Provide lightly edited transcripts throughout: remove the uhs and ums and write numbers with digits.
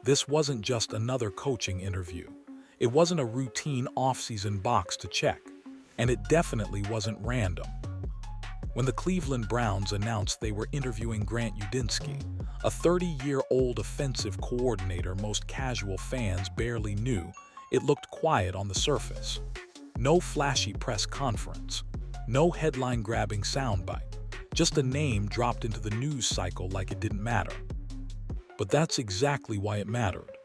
This wasn't just another coaching interview. It wasn't a routine off-season box to check, and it definitely wasn't random. When the Cleveland Browns announced they were interviewing Grant Udinski, a 30-year-old offensive coordinator most casual fans barely knew, it looked quiet on the surface. No flashy press conference, no headline-grabbing soundbite, just a name dropped into the news cycle like it didn't matter. But that's exactly why it mattered.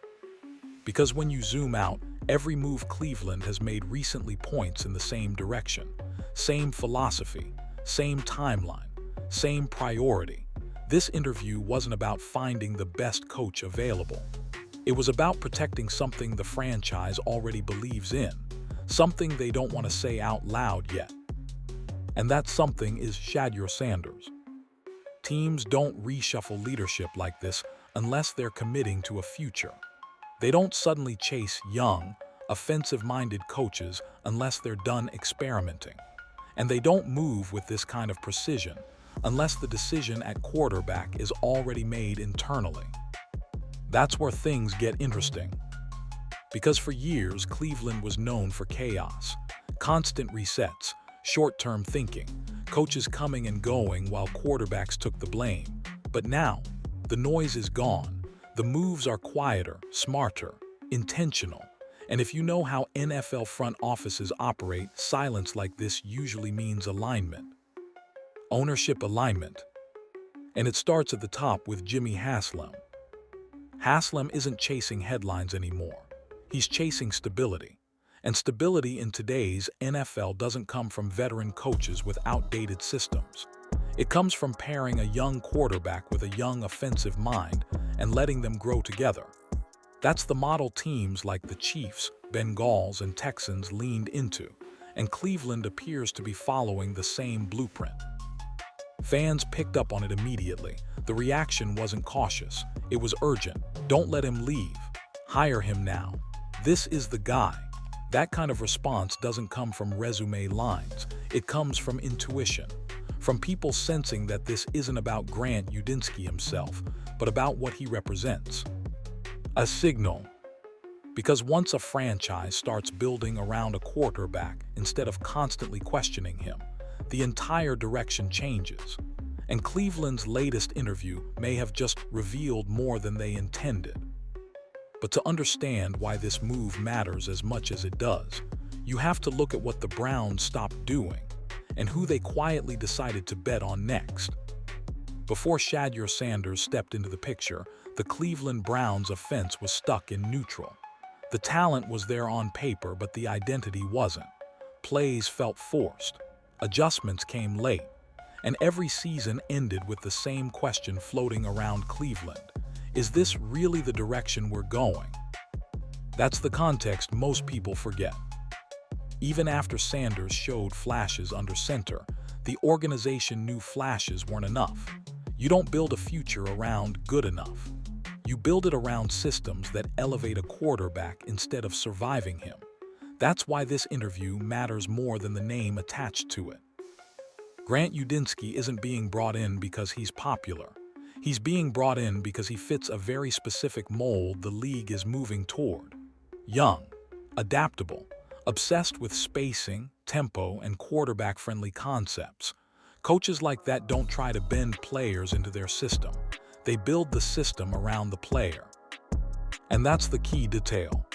Because when you zoom out, every move Cleveland has made recently points in the same direction, same philosophy, same timeline, same priority. This interview wasn't about finding the best coach available. It was about protecting something the franchise already believes in, something they don't want to say out loud yet. And that something is Shedeur Sanders. Teams don't reshuffle leadership like this unless they're committing to a future. They don't suddenly chase young, offensive-minded coaches unless they're done experimenting. And they don't move with this kind of precision unless the decision at quarterback is already made internally. That's where things get interesting. Because for years, Cleveland was known for chaos, constant resets, short-term thinking, coaches coming and going while quarterbacks took the blame. But now, the noise is gone. The moves are quieter, smarter, intentional. And if you know how NFL front offices operate, silence like this usually means alignment. Ownership alignment. And it starts at the top with Jimmy Haslam. Haslam isn't chasing headlines anymore. He's chasing stability. And stability in today's NFL doesn't come from veteran coaches with outdated systems. It comes from pairing a young quarterback with a young offensive mind and letting them grow together. That's the model teams like the Chiefs, Bengals, and Texans leaned into, and Cleveland appears to be following the same blueprint. Fans picked up on it immediately. The reaction wasn't cautious. It was urgent. Don't let him leave. Hire him now. This is the guy. That kind of response doesn't come from resume lines. It comes from intuition, from people sensing that this isn't about Grant Udinski himself, but about what he represents. A signal. Because once a franchise starts building around a quarterback instead of constantly questioning him, the entire direction changes. And Cleveland's latest interview may have just revealed more than they intended. But to understand why this move matters as much as it does, you have to look at what the Browns stopped doing and who they quietly decided to bet on next. Before Shedeur Sanders stepped into the picture, the Cleveland Browns offense was stuck in neutral. The talent was there on paper, but the identity wasn't. Plays felt forced. Adjustments came late. And every season ended with the same question floating around Cleveland. Is this really the direction we're going? That's the context most people forget. Even after Sanders showed flashes under center, the organization knew flashes weren't enough. You don't build a future around good enough. You build it around systems that elevate a quarterback instead of surviving him. That's why this interview matters more than the name attached to it. Grant Udinski isn't being brought in because he's popular. He's being brought in because he fits a very specific mold the league is moving toward. Young, adaptable, obsessed with spacing, tempo, and quarterback-friendly concepts. Coaches like that don't try to bend players into their system. They build the system around the player. And that's the key detail.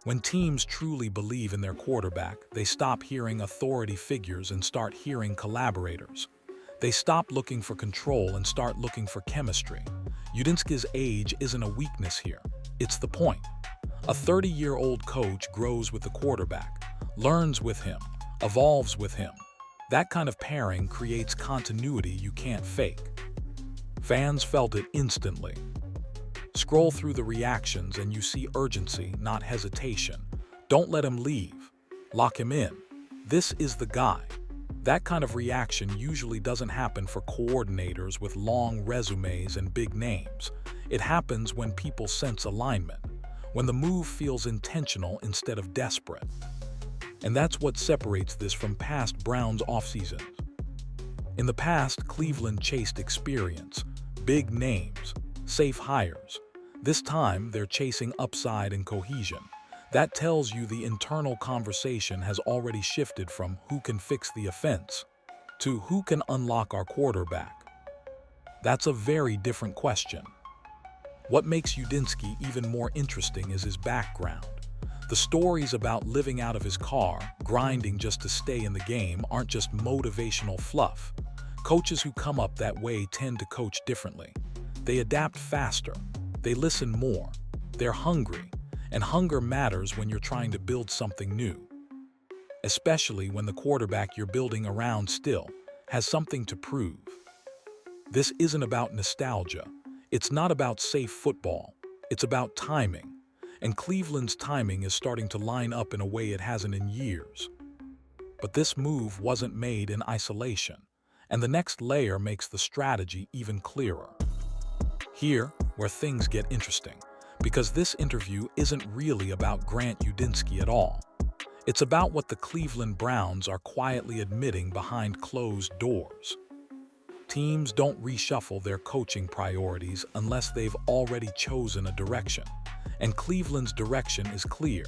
When teams truly believe in their quarterback, they stop hearing authority figures and start hearing collaborators. They stop looking for control and start looking for chemistry. Udinski's age isn't a weakness here. It's the point. A 30-year-old coach grows with the quarterback, learns with him, evolves with him. That kind of pairing creates continuity you can't fake. Fans felt it instantly. Scroll through the reactions and you see urgency, not hesitation. Don't let him leave. Lock him in. This is the guy. That kind of reaction usually doesn't happen for coordinators with long resumes and big names. It happens when people sense alignment, when the move feels intentional instead of desperate. And that's what separates this from past Browns offseasons. In the past, Cleveland chased experience, big names, safe hires. This time, they're chasing upside and cohesion. That tells you the internal conversation has already shifted from who can fix the offense to who can unlock our quarterback. That's a very different question. What makes Udinski even more interesting is his background. The stories about living out of his car, grinding just to stay in the game, aren't just motivational fluff. Coaches who come up that way tend to coach differently. They adapt faster. They listen more. They're hungry. And hunger matters when you're trying to build something new. Especially when the quarterback you're building around still has something to prove. This isn't about nostalgia. It's not about safe football. It's about timing. And Cleveland's timing is starting to line up in a way it hasn't in years. But this move wasn't made in isolation, and the next layer makes the strategy even clearer. Here, where things get interesting, because this interview isn't really about Grant Udinski at all. It's about what the Cleveland Browns are quietly admitting behind closed doors. Teams don't reshuffle their coaching priorities unless they've already chosen a direction. And Cleveland's direction is clear.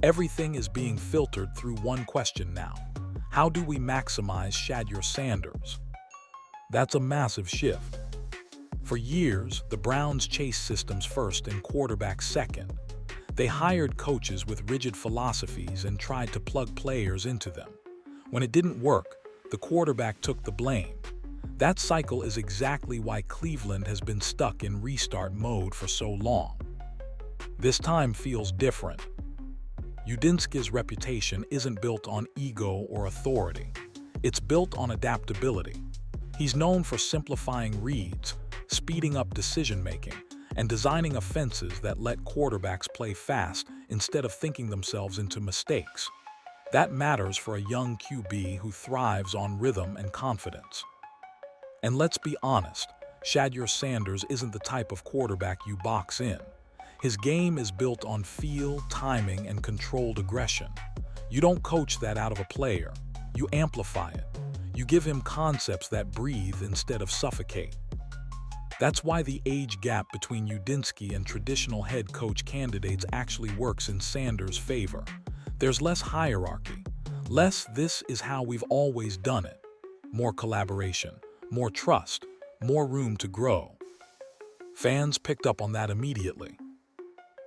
Everything is being filtered through one question now. How do we maximize Shedeur Sanders? That's a massive shift. For years, the Browns chased systems first and quarterbacks second. They hired coaches with rigid philosophies and tried to plug players into them. When it didn't work, the quarterback took the blame. That cycle is exactly why Cleveland has been stuck in restart mode for so long. This time feels different. Udinski's reputation isn't built on ego or authority. It's built on adaptability. He's known for simplifying reads, speeding up decision-making, and designing offenses that let quarterbacks play fast instead of thinking themselves into mistakes. That matters for a young QB who thrives on rhythm and confidence. And let's be honest, Shedeur Sanders isn't the type of quarterback you box in. His game is built on feel, timing, and controlled aggression. You don't coach that out of a player. You amplify it. You give him concepts that breathe instead of suffocate. That's why the age gap between Udinski and traditional head coach candidates actually works in Sanders' favor. There's less hierarchy. Less "this is how we've always done it." More collaboration, more trust, more room to grow. Fans picked up on that immediately.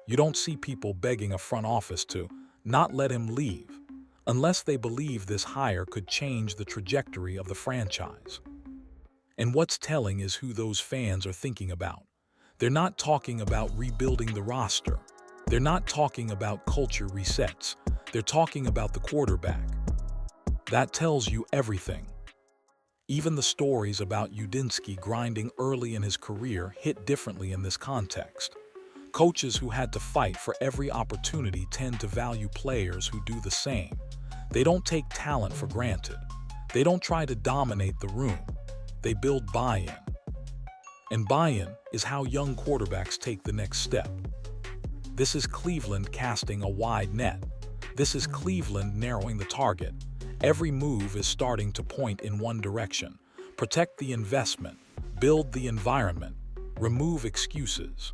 You don't see people begging a front office to not let him leave, unless they believe this hire could change the trajectory of the franchise. And what's telling is who those fans are thinking about. They're not talking about rebuilding the roster. They're not talking about culture resets. They're talking about the quarterback. That tells you everything. Even the stories about Udinski grinding early in his career hit differently in this context. Coaches who had to fight for every opportunity tend to value players who do the same. They don't take talent for granted. They don't try to dominate the room. They build buy-in. And buy-in is how young quarterbacks take the next step. This is Cleveland casting a wide net. This is Cleveland narrowing the target. Every move is starting to point in one direction. Protect the investment, build the environment, remove excuses.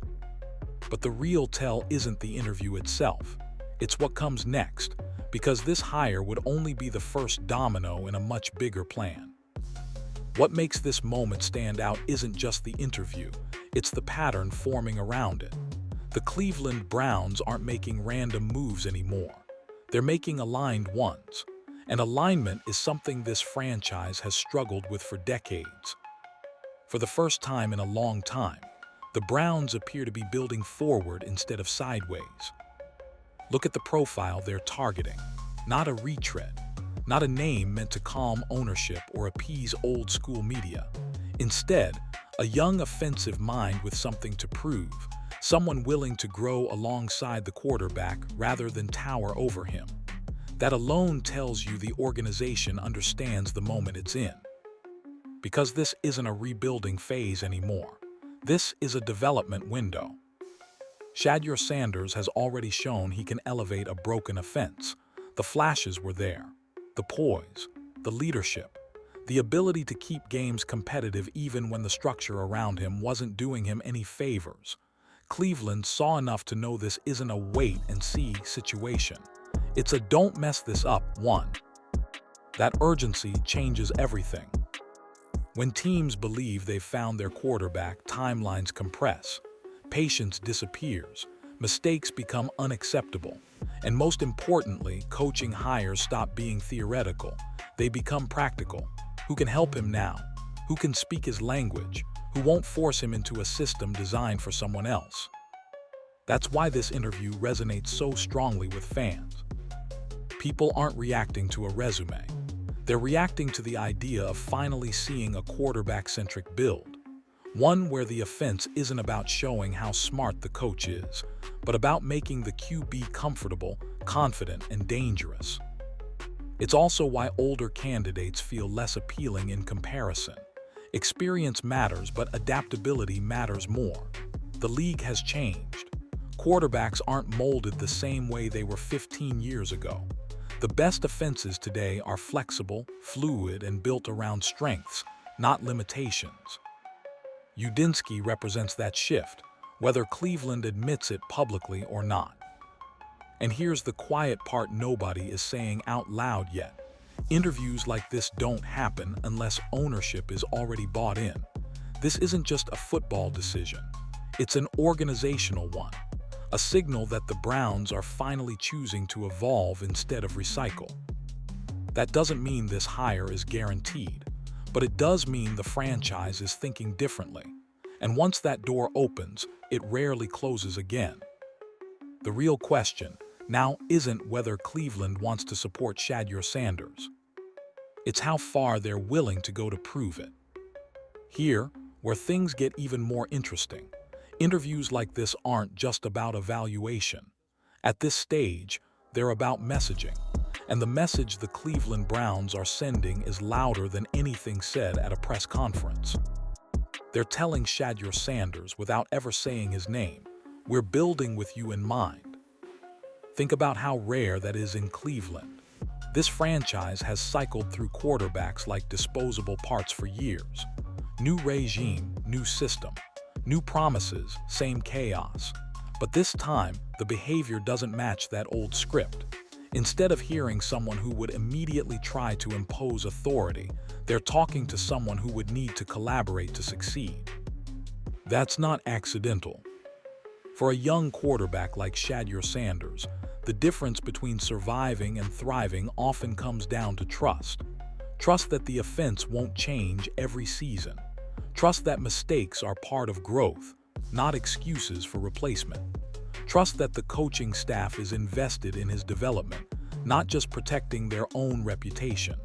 But the real tell isn't the interview itself. It's what comes next, because this hire would only be the first domino in a much bigger plan. What makes this moment stand out isn't just the interview, it's the pattern forming around it. The Cleveland Browns aren't making random moves anymore. They're making aligned ones. And alignment is something this franchise has struggled with for decades. For the first time in a long time, the Browns appear to be building forward instead of sideways. Look at the profile they're targeting. Not a retread. Not a name meant to calm ownership or appease old-school media. Instead, a young offensive mind with something to prove. Someone willing to grow alongside the quarterback rather than tower over him. That alone tells you the organization understands the moment it's in. Because this isn't a rebuilding phase anymore. This is a development window. Shedeur Sanders has already shown he can elevate a broken offense. The flashes were there. The poise, the leadership, the ability to keep games competitive even when the structure around him wasn't doing him any favors. Cleveland saw enough to know this isn't a wait-and-see situation. It's a don't mess this up one. That urgency changes everything. When teams believe they've found their quarterback, timelines compress, patience disappears, mistakes become unacceptable, and most importantly, coaching hires stop being theoretical. They become practical. Who can help him now? Who can speak his language? Who won't force him into a system designed for someone else? That's why this interview resonates so strongly with fans. People aren't reacting to a resume. They're reacting to the idea of finally seeing a quarterback-centric build. One where the offense isn't about showing how smart the coach is, but about making the QB comfortable, confident, and dangerous. It's also why older candidates feel less appealing in comparison. Experience matters, but adaptability matters more. The league has changed. Quarterbacks aren't molded the same way they were 15 years ago. The best offenses today are flexible, fluid, and built around strengths, not limitations. Udinski represents that shift, whether Cleveland admits it publicly or not. And here's the quiet part nobody is saying out loud yet. Interviews like this don't happen unless ownership is already bought in. This isn't just a football decision. It's an organizational one. A signal that the Browns are finally choosing to evolve instead of recycle. That doesn't mean this hire is guaranteed, but it does mean the franchise is thinking differently. And once that door opens, it rarely closes again. The real question now isn't whether Cleveland wants to support Shedeur Sanders. It's how far they're willing to go to prove it. Here, where things get even more interesting, interviews like this aren't just about evaluation. At this stage, they're about messaging. And the message the Cleveland Browns are sending is louder than anything said at a press conference. They're telling Shedeur Sanders without ever saying his name, "We're building with you in mind." Think about how rare that is in Cleveland. This franchise has cycled through quarterbacks like disposable parts for years. New regime, new system. New promises, same chaos. But this time, the behavior doesn't match that old script. Instead of hearing someone who would immediately try to impose authority, they're talking to someone who would need to collaborate to succeed. That's not accidental. For a young quarterback like Shedeur Sanders, the difference between surviving and thriving often comes down to trust. Trust that the offense won't change every season. Trust that mistakes are part of growth, not excuses for replacement. Trust that the coaching staff is invested in his development, not just protecting their own reputation.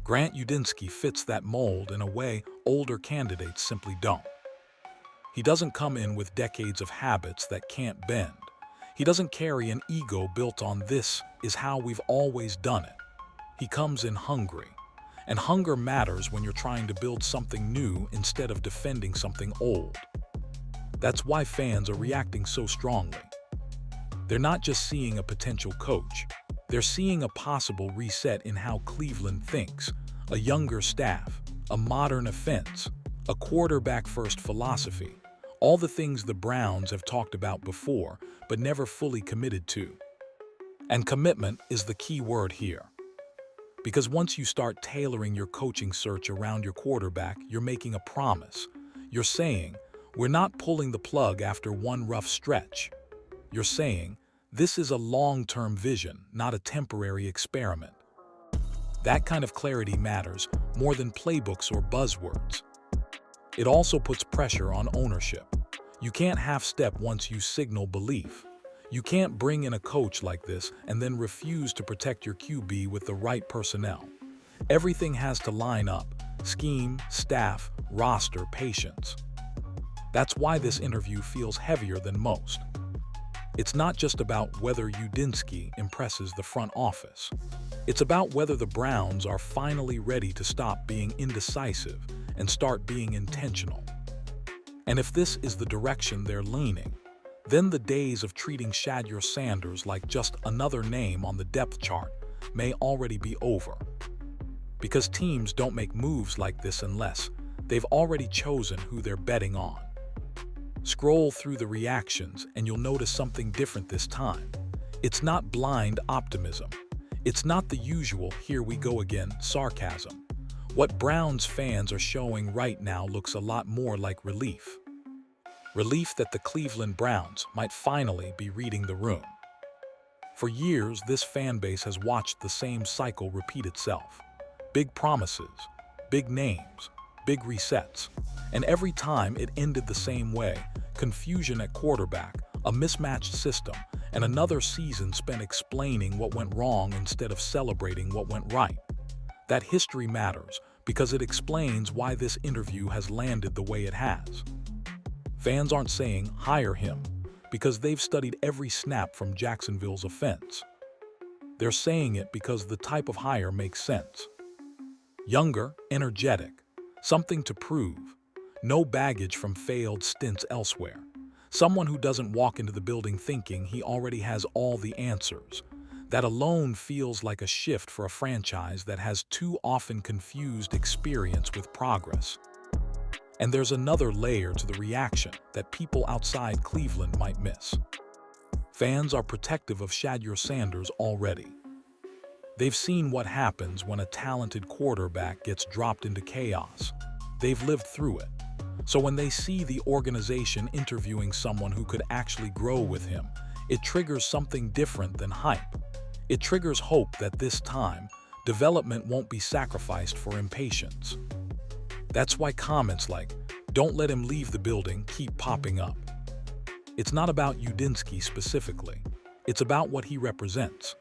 Grant Udinski fits that mold in a way older candidates simply don't. He doesn't come in with decades of habits that can't bend. He doesn't carry an ego built on "this is how we've always done it." He comes in hungry. And hunger matters when you're trying to build something new instead of defending something old. That's why fans are reacting so strongly. They're not just seeing a potential coach. They're seeing a possible reset in how Cleveland thinks, a younger staff, a modern offense, a quarterback-first philosophy, all the things the Browns have talked about before but never fully committed to. And commitment is the key word here. Because once you start tailoring your coaching search around your quarterback, you're making a promise. You're saying, "We're not pulling the plug after one rough stretch." You're saying, "This is a long-term vision, not a temporary experiment." That kind of clarity matters more than playbooks or buzzwords. It also puts pressure on ownership. You can't half-step once you signal belief. You can't bring in a coach like this and then refuse to protect your QB with the right personnel. Everything has to line up: scheme, staff, roster, patience. That's why this interview feels heavier than most. It's not just about whether Udinski impresses the front office. It's about whether the Browns are finally ready to stop being indecisive and start being intentional. And if this is the direction they're leaning, then the days of treating Shedeur Sanders like just another name on the depth chart may already be over. Because teams don't make moves like this unless they've already chosen who they're betting on. Scroll through the reactions and you'll notice something different this time. It's not blind optimism. It's not the usual "here we go again" sarcasm. What Browns fans are showing right now looks a lot more like relief. Relief that the Cleveland Browns might finally be reading the room. For years, this fan base has watched the same cycle repeat itself. Big promises, big names, big resets. And every time it ended the same way: confusion at quarterback, a mismatched system, and another season spent explaining what went wrong instead of celebrating what went right. That history matters because it explains why this interview has landed the way it has. Fans aren't saying "hire him" because they've studied every snap from Jacksonville's offense. They're saying it because the type of hire makes sense. Younger, energetic, something to prove, no baggage from failed stints elsewhere. Someone who doesn't walk into the building thinking he already has all the answers. That alone feels like a shift for a franchise that has too often confused experience with progress. And there's another layer to the reaction that people outside Cleveland might miss. Fans are protective of Shedeur Sanders already. They've seen what happens when a talented quarterback gets dropped into chaos. They've lived through it. So when they see the organization interviewing someone who could actually grow with him, it triggers something different than hype. It triggers hope that this time, development won't be sacrificed for impatience. That's why comments like "don't let him leave the building" keep popping up. It's not about Udinski specifically. It's about what he represents.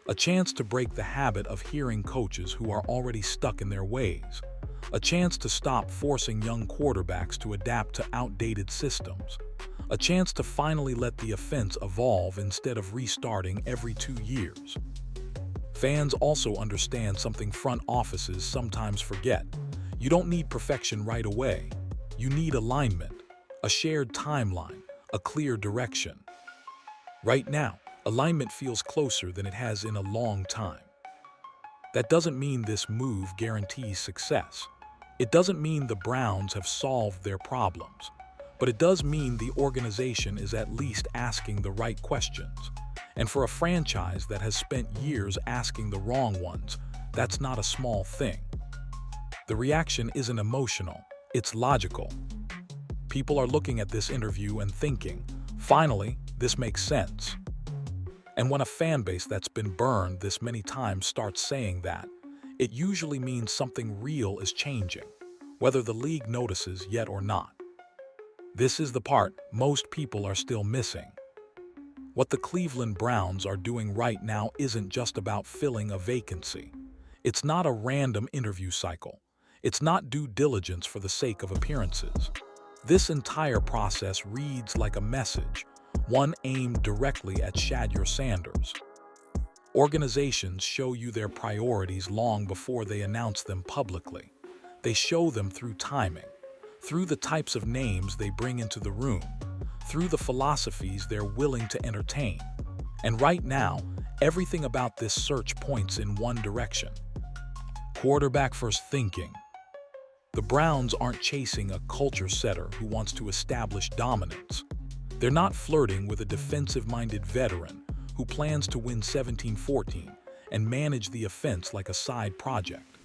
A chance to break the habit of hearing coaches who are already stuck in their ways. A chance to stop forcing young quarterbacks to adapt to outdated systems. A chance to finally let the offense evolve instead of restarting every 2 years. Fans also understand something front offices sometimes forget. You don't need perfection right away. You need alignment, a shared timeline, a clear direction. Right now, alignment feels closer than it has in a long time. That doesn't mean this move guarantees success. It doesn't mean the Browns have solved their problems. But it does mean the organization is at least asking the right questions. And for a franchise that has spent years asking the wrong ones, that's not a small thing. The reaction isn't emotional, it's logical. People are looking at this interview and thinking, finally, this makes sense. And when a fan base that's been burned this many times starts saying that, it usually means something real is changing, whether the league notices yet or not. This is the part most people are still missing. What the Cleveland Browns are doing right now isn't just about filling a vacancy. It's not a random interview cycle. It's not due diligence for the sake of appearances. This entire process reads like a message, one aimed directly at Shedeur Sanders. Organizations show you their priorities long before they announce them publicly. They show them through timing, through the types of names they bring into the room, through the philosophies they're willing to entertain. And right now, everything about this search points in one direction: quarterback-first thinking. The Browns aren't chasing a culture setter who wants to establish dominance. They're not flirting with a defensive-minded veteran who plans to win 17-14 and manage the offense like a side project.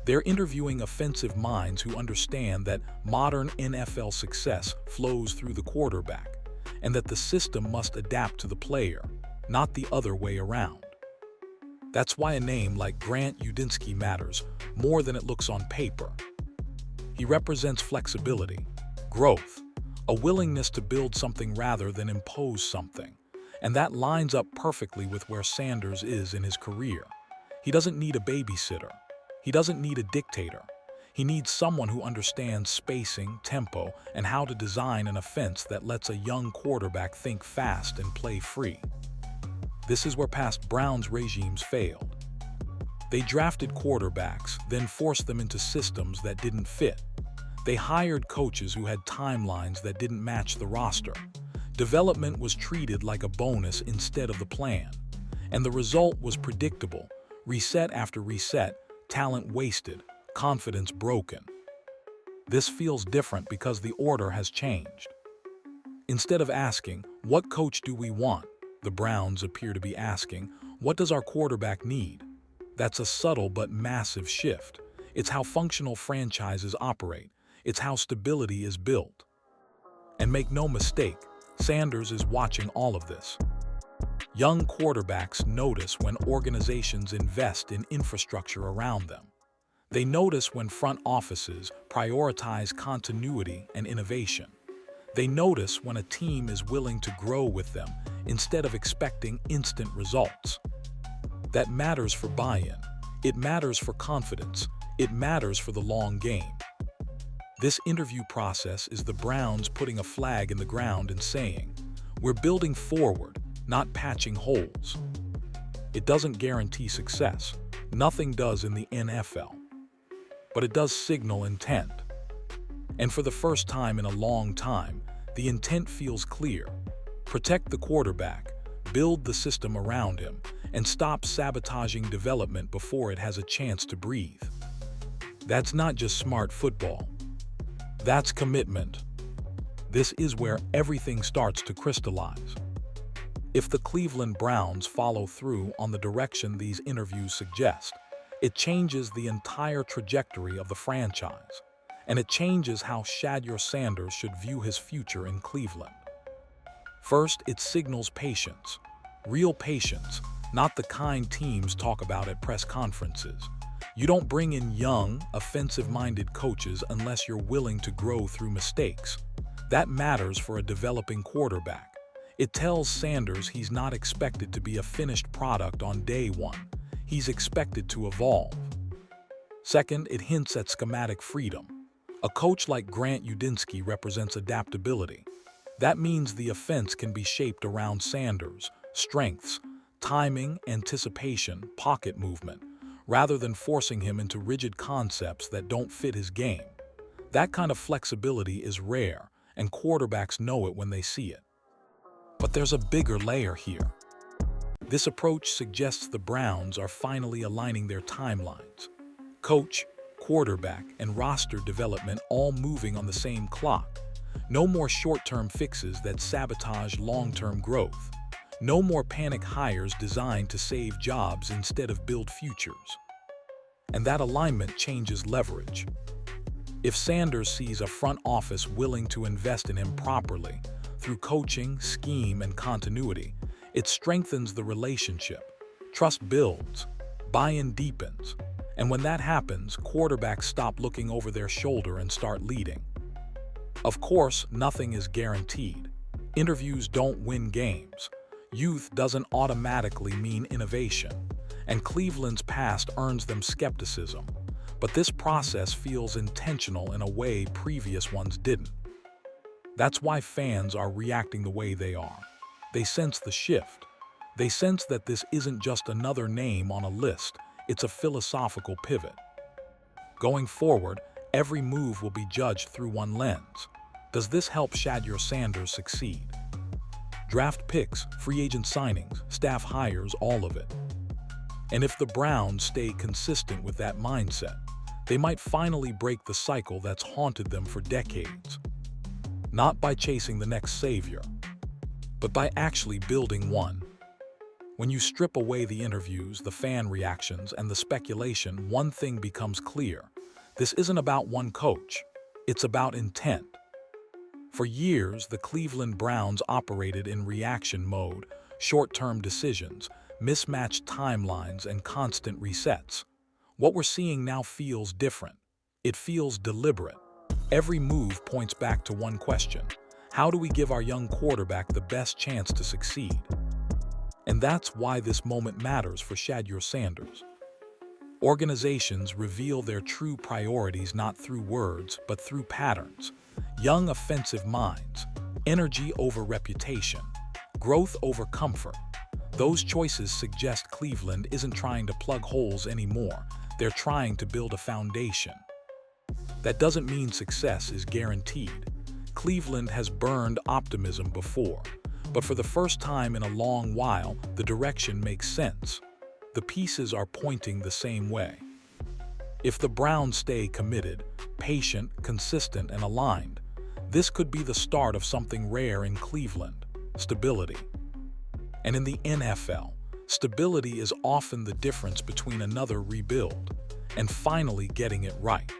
They're interviewing offensive minds who understand that modern NFL success flows through the quarterback, and that the system must adapt to the player, not the other way around. That's why a name like Grant Udinski matters more than it looks on paper. He represents flexibility, growth, a willingness to build something rather than impose something, and that lines up perfectly with where Sanders is in his career. He doesn't need a babysitter. He doesn't need a dictator. He needs someone who understands spacing, tempo, and how to design an offense that lets a young quarterback think fast and play free. This is where past Browns regimes failed. They drafted quarterbacks, then forced them into systems that didn't fit. They hired coaches who had timelines that didn't match the roster. Development was treated like a bonus instead of the plan. And the result was predictable: reset after reset, talent wasted, confidence broken. This feels different because the order has changed. Instead of asking, "What coach do we want?" the Browns appear to be asking, "What does our quarterback need?" That's a subtle but massive shift. It's how functional franchises operate. It's how stability is built. And make no mistake, Sanders is watching all of this. Young quarterbacks notice when organizations invest in infrastructure around them. They notice when front offices prioritize continuity and innovation. They notice when a team is willing to grow with them instead of expecting instant results. That matters for buy-in. It matters for confidence. It matters for the long game. This interview process is the Browns putting a flag in the ground and saying, "We're building forward, not patching holes." It doesn't guarantee success. Nothing does in the NFL. But it does signal intent. And for the first time in a long time, the intent feels clear. Protect the quarterback, build the system around him, and stop sabotaging development before it has a chance to breathe. That's not just smart football. That's commitment. This is where everything starts to crystallize. If the Cleveland Browns follow through on the direction these interviews suggest, it changes the entire trajectory of the franchise, and it changes how Shedeur Sanders should view his future in Cleveland. First, it signals patience. Real patience, not the kind teams talk about at press conferences. You don't bring in young, offensive-minded coaches unless you're willing to grow through mistakes. That matters for a developing quarterback. It tells Sanders he's not expected to be a finished product on day one. He's expected to evolve. Second, it hints at schematic freedom. A coach like Grant Udinski represents adaptability. That means the offense can be shaped around Sanders' strengths, timing, anticipation, pocket movement, rather than forcing him into rigid concepts that don't fit his game. That kind of flexibility is rare, and quarterbacks know it when they see it. But there's a bigger layer here. This approach suggests the Browns are finally aligning their timelines. Coach, quarterback, and roster development all moving on the same clock. No more short-term fixes that sabotage long-term growth. No more panic hires designed to save jobs instead of build futures. And that alignment changes leverage. If Sanders sees a front office willing to invest in him properly, through coaching, scheme, and continuity, it strengthens the relationship. Trust builds, buy-in deepens, and when that happens, quarterbacks stop looking over their shoulder and start leading. Of course, nothing is guaranteed. Interviews don't win games. Youth doesn't automatically mean innovation, and Cleveland's past earns them skepticism. But this process feels intentional in a way previous ones didn't. That's why fans are reacting the way they are. They sense the shift. They sense that this isn't just another name on a list, it's a philosophical pivot. Going forward, every move will be judged through one lens. Does this help Shedeur Sanders succeed? Draft picks, free agent signings, staff hires, all of it. And if the Browns stay consistent with that mindset, they might finally break the cycle that's haunted them for decades. Not by chasing the next savior, but by actually building one. When you strip away the interviews, the fan reactions, and the speculation, one thing becomes clear. This isn't about one coach. It's about intent. For years, the Cleveland Browns operated in reaction mode, short-term decisions, mismatched timelines, and constant resets. What we're seeing now feels different. It feels deliberate. Every move points back to one question. How do we give our young quarterback the best chance to succeed? And that's why this moment matters for Shedeur Sanders. Organizations reveal their true priorities not through words, but through patterns. Young offensive minds, energy over reputation, growth over comfort. Those choices suggest Cleveland isn't trying to plug holes anymore. They're trying to build a foundation. That doesn't mean success is guaranteed. Cleveland has burned optimism before, but for the first time in a long while, the direction makes sense. The pieces are pointing the same way. If the Browns stay committed, patient, consistent, and aligned, This could be the start of something rare in Cleveland: stability. And in the NFL, stability is often the difference between another rebuild and finally getting it right.